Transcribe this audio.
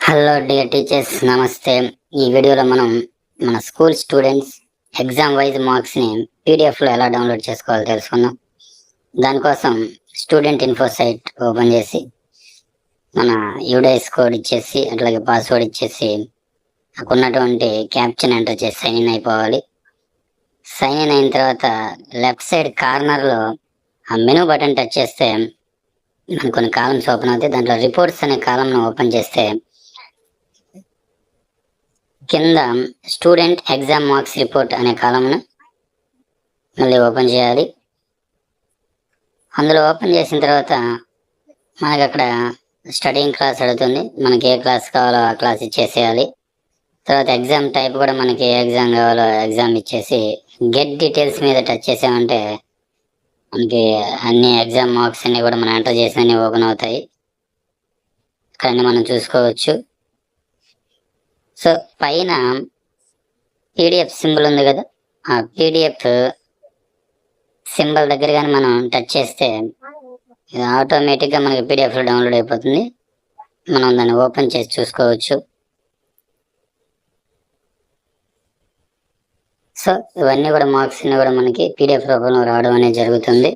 Hello dear teachers, నమస్తే. ఈ వీడియోలో మనం మన స్కూల్ స్టూడెంట్స్ ఎగ్జామ్ వైజ్ మార్క్స్ని పీడిఎఫ్లో ఎలా డౌన్లోడ్ చేసుకోవాలో తెలుసుకుందాం. దానికోసం స్టూడెంట్ ఇన్ఫో సైట్ ఓపెన్ చేసి మన యూడైస్ కోడ్ ఇచ్చేసి అట్లాగే పాస్వర్డ్ ఇచ్చేసి ఉన్నటువంటి క్యాప్షన్ ఎంటర్ చేసి సైన్ ఇన్ అయిపోవాలి. సైన్ ఇన్ అయిన తర్వాత లెఫ్ట్ సైడ్ కార్నర్లో ఆ మెనూ బటన్ టచ్ చేస్తే మనకు కొన్ని కాలమ్స్ ఓపెన్ అవుతాయి. దాంట్లో రిపోర్ట్స్ అనే కాలంను ఓపెన్ చేస్తే కింద స్టూడెంట్ ఎగ్జామ్ మార్క్స్ రిపోర్ట్ అనే కాలంను మళ్ళీ ఓపెన్ చేయాలి. అందులో ఓపెన్ చేసిన తర్వాత మనకి అక్కడ స్టడీయింగ్ క్లాస్ అడుగుతుంది. మనకి ఏ క్లాస్ కావాలో ఆ క్లాస్ ఇచ్చేసేయాలి. తర్వాత ఎగ్జామ్ టైప్ కూడా మనకి ఏ ఎగ్జామ్ కావాలో ఎగ్జామ్ ఇచ్చేసి గెట్ డీటెయిల్స్ మీద టచ్ చేసామంటే మనకి అన్ని ఎగ్జామ్ మార్క్స్ అన్ని కూడా మనం ఎంటర్ చేసినవి ఓపెన్ అవుతాయి. ఇక్కడ మనం చూసుకోవచ్చు. సో పైన పీడిఎఫ్ సింబల్ ఉంది కదా, ఆ పీడిఎఫ్ సింబల్ దగ్గర కానీ మనం టచ్ చేస్తే ఇది ఆటోమేటిక్గా మనకి పీడిఎఫ్లో డౌన్లోడ్ అయిపోతుంది. మనం దాన్ని ఓపెన్ చేసి చూసుకోవచ్చు. సో ఇవన్నీ కూడా మార్క్స్ అన్ని కూడా మనకి పీడిఎఫ్ రూపంలో రావడం అనేది జరుగుతుంది.